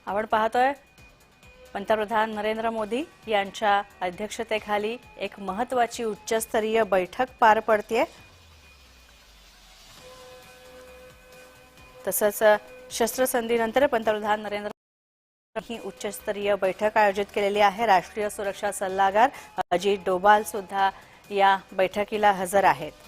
आपण पाहतोय पंतप्रधान नरेंद्र मोदी यांच्या अध्यक्षतेखाली एक महत्त्वाची उच्चस्तरीय बैठक पार पडतेय। तसंच शस्त्रसंधीनंतर पंतप्रधान नरेंद्र ही उच्चस्तरीय बैठक आयोजित केलेली आहे। राष्ट्रीय सुरक्षा सल्लागार अजित डोभाल सुद्धा या बैठकीला हजर आहेत।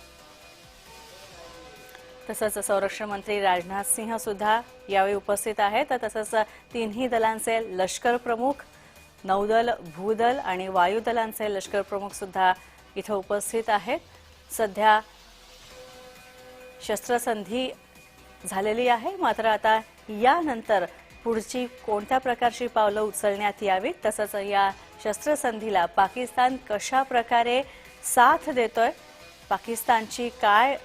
तसंच संरक्षण मंत्री राजनाथ सिंह सुद्धा यावेळी उपस्थित आहेत। तसंच तिन्ही दलांचे लष्कर प्रमुख, नौदल, भूदल आणि वायुदलांचे लष्कर प्रमुख सुद्धा इथे उपस्थित आहेत। सध्या शस्त्रसंधी झालेली आहे, मात्र आता यानंतर पुढची कोणत्या प्रकारची पावलं उचलण्यात यावीत, तसंच या शस्त्रसंधीला पाकिस्तान कशा प्रकारे साथ देतोय, पाकिस्तानची काय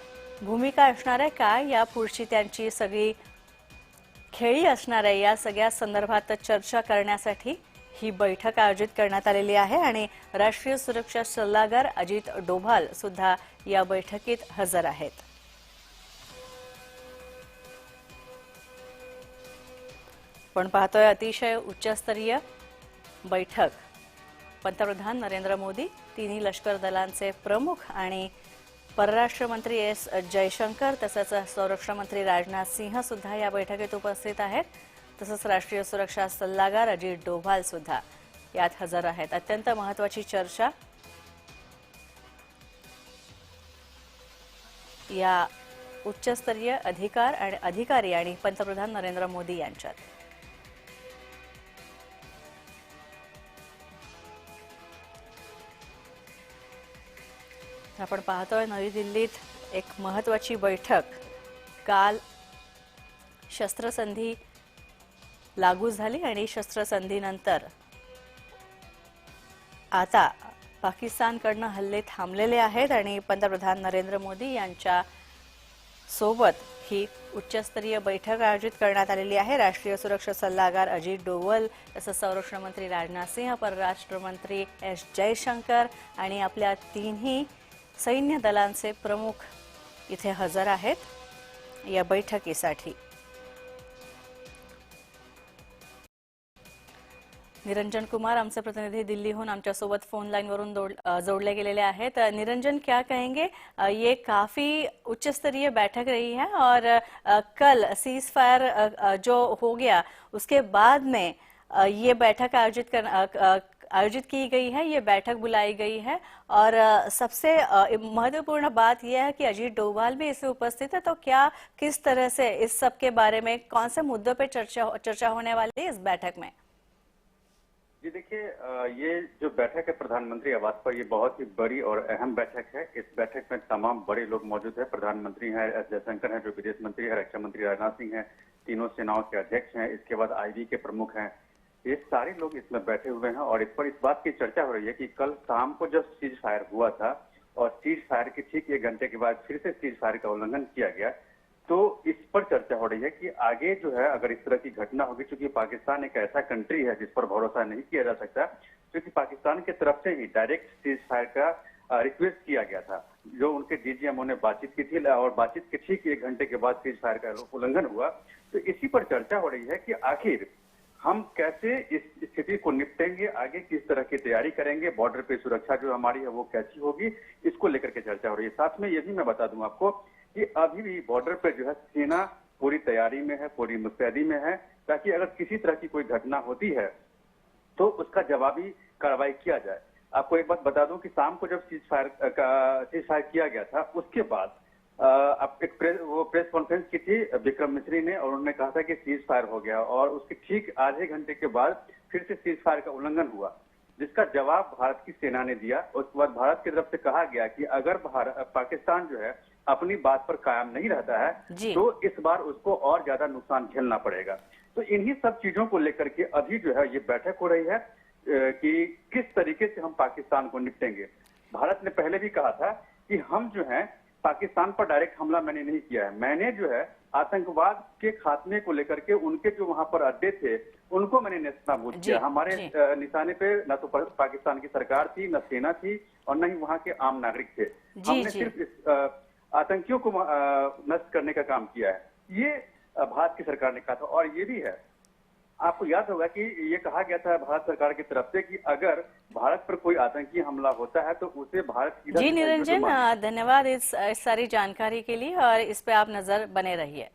भूमिका असणार आहे, काय या पुढची त्यांची सगळी खेळी असणार आहे, या सगळ्या संदर्भात चर्चा करण्यासाठी ही बैठक आयोजित करण्यात आलेली आहे। आणि राष्ट्रीय सुरक्षा सल्लागार अजित डोभाल सुद्धा या बैठकीत हजर आहेत। पण पाहतोय अतिशय उच्चस्तरीय बैठक। पंतप्रधान नरेंद्र मोदी, तिन्ही लष्कर दलांचे प्रमुख आणि परराष्ट्र मंत्री एस जयशंकर तसंच संरक्षण मंत्री राजनाथ सिंह सुद्धा या बैठकीत उपस्थित आहेत। तसंच राष्ट्रीय सुरक्षा सल्लागार अजित डोभाल सुद्धा यात हजर आहेत। अत्यंत महत्त्वाची चर्चा या उच्चस्तरीय अधिकारी आणि पंतप्रधान नरेंद्र मोदी यांच्यात। आपण पाहतोय नवी दिल्लीत एक महत्त्वाची बैठक। काल शस्त्रसंधी लागू झाली आणि शस्त्रसंधीनंतर आता पाकिस्तानकडून हल्ले थांबलेले आहेत आणि पंतप्रधान नरेंद्र मोदी यांच्या सोबत ही उच्चस्तरीय बैठक आयोजित करण्यात आलेली आहे। राष्ट्रीय सुरक्षा सल्लागार अजित डोभाल तसंच संरक्षण मंत्री राजनाथ सिंह, परराष्ट्र मंत्री एस जयशंकर आणि आपल्या तिन्ही सैन्य दलांचे प्रमुख इथे हजर आहेत या बैठकीसाठी। निरंजन कुमार आमचे प्रतिनिधि दिल्लीहून आमच्यासोबत फोन लाइन वरून जोड़ले गेलेले आहेत। निरंजन, क्या कहेंगे, ये काफी उच्च स्तरीय बैठक रही है और कल सीज फायर जो हो गया उसके बाद में ये बैठक आयोजित की गई है, ये बैठक बुलाई गई है और सबसे महत्वपूर्ण बात यह है कि अजित डोभाल भी इसमें उपस्थित है। तो क्या किस तरह से इस सब के बारे में कौन से मुद्दों पे चर्चा होने वाली है इस बैठक में? जी देखिए, ये जो बैठक है प्रधानमंत्री आवास पर, ये बहुत ही बड़ी और अहम बैठक है। इस बैठक में तमाम बड़े लोग मौजूद हैं। प्रधानमंत्री हैं एस जयशंकर हैं जो विदेश मंत्री है, रक्षा मंत्री राजनाथ सिंह हैं, तीनों सेनाओं के अध्यक्ष हैं, इसके बाद आईबी के प्रमुख हैं। ये सारे लोग इसमें बैठे हुए हैं और इस पर इस बात की चर्चा हो रही है कि कल शाम को जब सीज फायर हुआ था और सीज फायर के ठीक 1 घंटे के बाद फिर से सीज फायर का उल्लंघन किया गया, तो इस पर चर्चा हो रही है कि आगे जो है अगर इस तरह की घटना होगी, चूंकि पाकिस्तान एक ऐसा कंट्री है जिस पर भरोसा नहीं किया जा सकता, क्योंकि पाकिस्तान की तरफ से ही डायरेक्ट सीज फायर का रिक्वेस्ट किया गया था, जो उनके डीजीएमओ ने बातचीत की थी और बातचीत के ठीक 1 घंटे के बाद सीज फायर का उल्लंघन हुआ। तो इसी पर चर्चा हो रही है कि आखिर हम कैसे इस स्थिति को निपटेंगे, आगे किस तरह की तैयारी करेंगे, बॉर्डर पे सुरक्षा जो हमारी है वो कैसी होगी, इसको लेकर के चर्चा हो रही है। साथ में ये भी मैं बता दूं आपको कि अभी भी बॉर्डर पे जो है सेना पूरी तैयारी में है, पूरी मुस्तैदी में है, ताकि अगर किसी तरह की कोई घटना होती है तो उसका जवाबी कार्रवाई किया जाए। आपको एक बात बता दूं कि शाम को जब सीज फायर किया गया था, उसके बाद अब एक प्रेस कॉन्फ्रेंस की थी विक्रम मिश्री ने और उन्होंने कहा था कि सीज फायर हो गया और उसके ठीक आधे घंटे के बाद फिर से सीज फायर का उल्लंघन हुआ, जिसका जवाब भारत की सेना ने दिया। उसके बाद भारत की तरफ से कहा गया कि अगर पाकिस्तान जो है अपनी बात पर कायम नहीं रहता है तो इस बार उसको और ज्यादा नुकसान झेलना पड़ेगा। तो इन्हीं सब चीजों को लेकर के अभी जो है ये बैठक हो रही है कि किस तरीके से हम पाकिस्तान को निपटेंगे। भारत ने पहले भी कहा था कि हम जो है पाकिस्तान पर डायरेक्ट हमला मैंने नहीं किया है, मैंने जो है आतंकवाद के खात्मे को लेकर के उनके जो वहां पर अड्डे थे उनको मैंने नेस्तनाबूद किया। हमारे निशाने पे न तो पाकिस्तान की सरकार थी, न सेना थी और न ही वहां के आम नागरिक थे। हमने सिर्फ इस आतंकियों को नष्ट करने का काम किया है, ये भारत की सरकार ने कहा था। और ये भी है आपको याद होगा कि ये कहा गया था भारत सरकार की तरफ से कि अगर भारत पर कोई आतंकी हमला होता है तो उसे भारत सीधा जी युद्ध निरंजन, माने। धन्यवाद इस सारी जानकारी के लिए, और इस पे आप नजर बने रहिए।